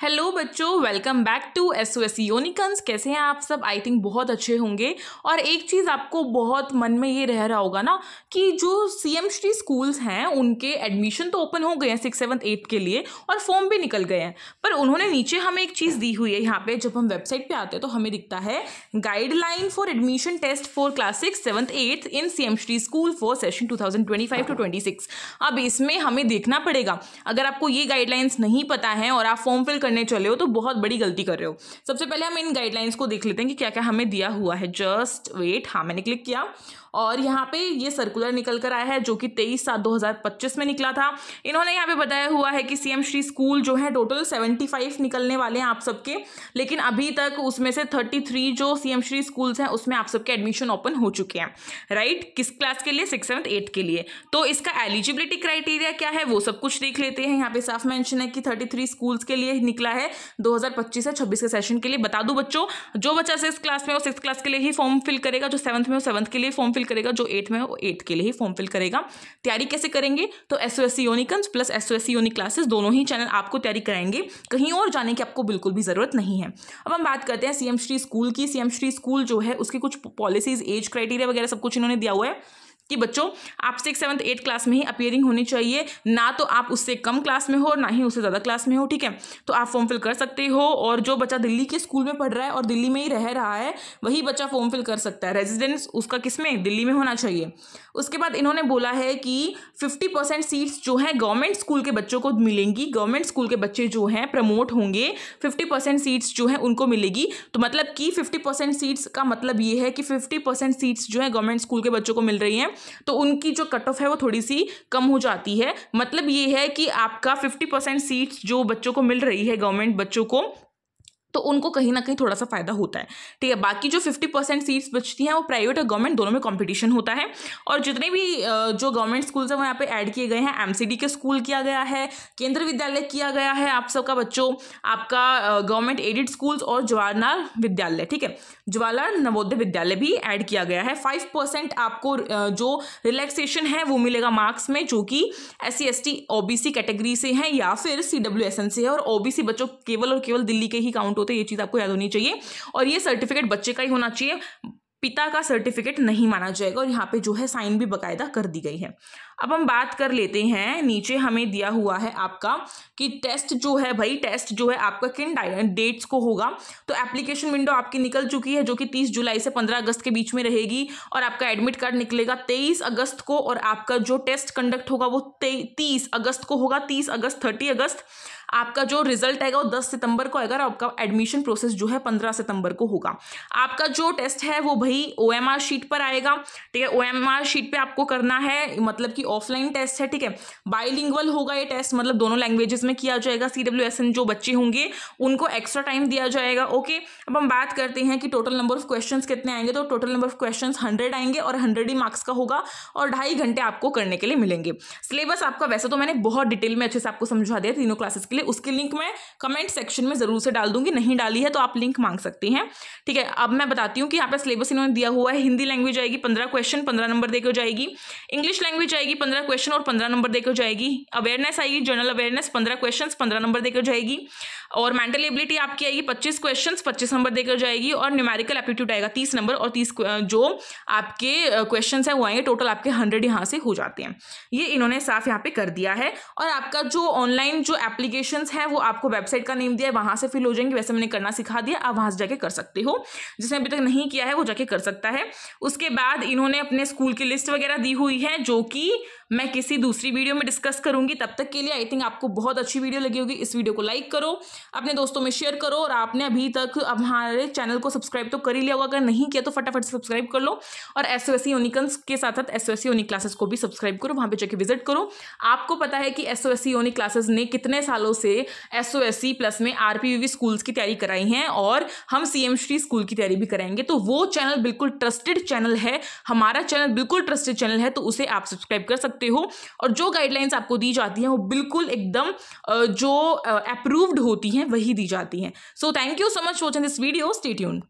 Hello बच्चों, welcome back to SOS unicorns. कैसे हैं आप सब? आई थिंक बहुत अच्छे होंगे। और एक चीज़ आपको बहुत मन में ये रह रहा होगा ना कि जो CM श्री स्कूल्स हैं उनके एडमिशन तो ओपन हो गए हैं 6th 7th 8th के लिए और फॉर्म भी निकल गए हैं, पर उन्होंने नीचे हमें एक चीज़ दी हुई है। यहाँ पे जब हम वेबसाइट पे आते हैं तो हमें दिखता है guideline for admission test for class 6 7th 8th इन CM Shri school for session 2025 to 26। अब इसमें हमें देखना पड़ेगा। अगर आपको ये गाइडलाइंस नहीं पता है और आप फॉर्म फिल करने चले हो तो बहुत बड़ी गलती कर रहे हो। सबसे पहले हम इन गाइडलाइंस को देख लेते हैं कि क्या क्या हमें दिया हुआ है। जस्ट वेट, हाँ मैंने क्लिक किया और यहाँ पे ये सर्कुलर निकल कर आया है जो कि 23/7/2025 में निकला था। इन्होंने यहाँ पे बताया हुआ है कि CM श्री स्कूल जो है टोटल 75 निकलने वाले हैं आप सबके, लेकिन अभी तक उसमें से 33 जो CM श्री स्कूल्स हैं उसमें आप सबके एडमिशन ओपन हो चुके हैं। राइट, किस क्लास के लिए? 6th 7th 8th के लिए। तो इसका एलिजिबिलिटी क्राइटेरिया क्या है वो सब कुछ देख लेते हैं। यहाँ पे साफ मेंशन है कि 33 स्कूल्स के लिए निकला है 2025 से 26 के सेशन के लिए। बता दूं बच्चों, जो बच्चा 6th क्लास में हो 6th क्लास के लिए ही फॉर्म फिल करेगा, जो 7th में हो 7th के लिए फॉर्म फिल करेगा, जो 8th में हो 8th के लिए ही फॉर्म फिल करेगा। तैयारी कैसे करेंगे? तो SOS unicorns plus SOS unique classes दोनों ही चैनल आपको तैयारी कराएंगे, कहीं और जाने की आपको बिल्कुल भी जरूरत नहीं है। अब हम बात करते हैं CM श्री स्कूल की। CM श्री स्कूल जो है उसकी कुछ पॉलिसीज, एज क्राइटेरिया वगैरह सब कुछ इन्होंने दिया हुआ है कि बच्चों आप 6th 7th 8th क्लास में ही अपीयरिंग होनी चाहिए, ना तो आप उससे कम क्लास में हो और ना ही उससे ज़्यादा क्लास में हो। ठीक है, तो आप फॉर्म फिल कर सकते हो। और जो बच्चा दिल्ली के स्कूल में पढ़ रहा है और दिल्ली में ही रह रहा है वही बच्चा फॉर्म फिल कर सकता है। रेजिडेंस उसका किस में? दिल्ली में होना चाहिए। उसके बाद इन्होंने बोला है कि 50% सीट्स जो हैं गवर्नमेंट स्कूल के बच्चों को मिलेंगी। गवर्नमेंट स्कूल के बच्चे जो हैं प्रमोट होंगे, 50% सीट्स जो हैं उनको मिलेगी। तो मतलब कि 50% सीट्स का मतलब ये है कि 50% सीट्स जो है गवर्नमेंट स्कूल के बच्चों को मिल रही हैं, तो उनकी जो कट ऑफ है वो थोड़ी सी कम हो जाती है। मतलब ये है कि आपका 50% सीट्स जो बच्चों को मिल रही है गवर्नमेंट बच्चों को, तो उनको कहीं ना कहीं थोड़ा सा फायदा होता है। ठीक है, बाकी जो 50% सीट्स बचती हैं वो प्राइवेट और गवर्नमेंट दोनों में कंपटीशन होता है। और जितने भी जो गवर्नमेंट स्कूल्स हैं वो यहाँ पे ऐड किए गए हैं। MCD के स्कूल किया गया है, केंद्र विद्यालय किया गया है आप सबका बच्चों, आपका गवर्नमेंट एडेड स्कूल्स और जवाहरलाल विद्यालय, ठीक है, जवाहरलाल नवोदय विद्यालय भी ऐड किया गया है। 5% आपको जो रिलैक्सेशन है वो मिलेगा मार्क्स में, जो कि SC ST OBC कैटेगरी से है या फिर CWSN से है। और OBC बच्चों केवल और केवल दिल्ली के ही काउंट होते हैं, ये चीज आपको याद होनी चाहिए। और ये सर्टिफिकेट बच्चे का ही होना चाहिए, पिता का सर्टिफिकेट नहीं माना जाएगा। और यहाँ पे जो है साइन भी बकायदा कर दी गई है। अब हम बात कर लेते हैं, नीचे हमें दिया हुआ है आपका कि टेस्ट जो है भाई, टेस्ट जो है आपका किन डेट्स को होगा। तो एप्लीकेशन विंडो आपकी निकल चुकी है जो कि 30 जुलाई से 15 अगस्त के बीच में रहेगी। और आपका एडमिट कार्ड निकलेगा 23 अगस्त को। और आपका जो टेस्ट कंडक्ट होगा वो 30 अगस्त को होगा, 30 अगस्त 30 अगस्त। आपका जो रिजल्ट आएगा वो 10 सितंबर को आएगा। और आपका एडमिशन प्रोसेस जो है 15 सितंबर को होगा। आपका जो टेस्ट है वो भाई OMR शीट पर आएगा। ठीक है, OMR शीट पे आपको करना है, मतलब कि ऑफलाइन टेस्ट है। ठीक है, बाइलिंगुअल होगा ये टेस्ट, मतलब दोनों लैंग्वेजेस में किया जाएगा। CWSN जो बच्चे होंगे उनको एक्स्ट्रा टाइम दिया जाएगा। ओके, अब हम बात करते हैं कि टोटल नंबर ऑफ क्वेश्चंस कितने आएंगे। तो टोटल नंबर ऑफ क्वेश्चंस 100 आएंगे और 100 ही मार्क्स का होगा और 2.5 घंटे आपको करने के लिए मिलेंगे। सिलेबस आपका वैसे तो मैंने बहुत डिटेल में अच्छे से आपको समझा दिया तीनों क्लासेस के लिए, उसकी लिंक मैं कमेंट सेक्शन में जरूर से डाल दूंगी। नहीं डाली है तो आप लिंक मांग सकते हैं। ठीक है, अब मैं बताती हूँ कि यहाँ पे सिलेबस इन्होंने दिया हुआ है। हिंदी लैंग्वेज आएगी 15 क्वेश्चन 15 नंबर देकर जाएगी। इंग्लिश लैंग्वेज आएगी 15 क्वेश्चन और 15 नंबर देकर जाएगी। अवेयरनेस आएगी, जनरल अवेयरनेस 15 क्वेश्चन 15 नंबर देकर जाएगी। और मेंटल एबिलिटी आपकी आएगी 25 क्वेश्चन 25 नंबर देकर जाएगी। और न्यूमेरिकल एप्टीट्यूड आएगा 30 नंबर और 30 जो आपके क्वेश्चन है वो आएंगे। टोटल आपके 100 यहाँ से हो जाते हैं। ये इन्होंने साफ यहाँ पे कर दिया है। और आपका जो ऑनलाइन जो एप्लीकेशन है वो आपको वेबसाइट का नेम दिया है, वहां से फिल हो जाएंगे। वैसे मैंने करना सिखा दिया, आप वहां से जाके कर सकते हो। जिसने अभी तक नहीं किया है वो जाके कर सकता है। उसके बाद इन्होंने अपने स्कूल की लिस्ट वगैरह दी हुई है जो कि मैं किसी दूसरी वीडियो में डिस्कस करूंगी। तब तक के लिए आई थिंक आपको बहुत अच्छी वीडियो लगी होगी। इस वीडियो को लाइक करो, अपने दोस्तों में शेयर करो। और आपने अभी तक हमारे चैनल को सब्सक्राइब तो कर ही लिया होगा, अगर नहीं किया तो फटाफट से सब्सक्राइब कर लो। और SOS यूनिकॉर्न्स के साथ साथ SOS यूनिक क्लासेस को भी सब्सक्राइब करो, वहां पे जाके विजिट करो। आपको पता है कि SOS यूनिक क्लासेस ने कितने सालों से SOSC प्लस में RPVV स्कूल्स की तैयारी कराई है और हम CM श्री स्कूल की तैयारी भी कराएंगे। तो वो चैनल बिल्कुल ट्रस्टेड चैनल है, हमारा चैनल बिल्कुल ट्रस्टेड चैनल है, तो उसे आप सब्सक्राइब कर सकते हो। और जो गाइडलाइंस आपको दी जाती हैं वो बिल्कुल एकदम जो अप्रूव्ड होती हैं वही दी जाती हैं। So thank you so much for watching this video. Stay tuned.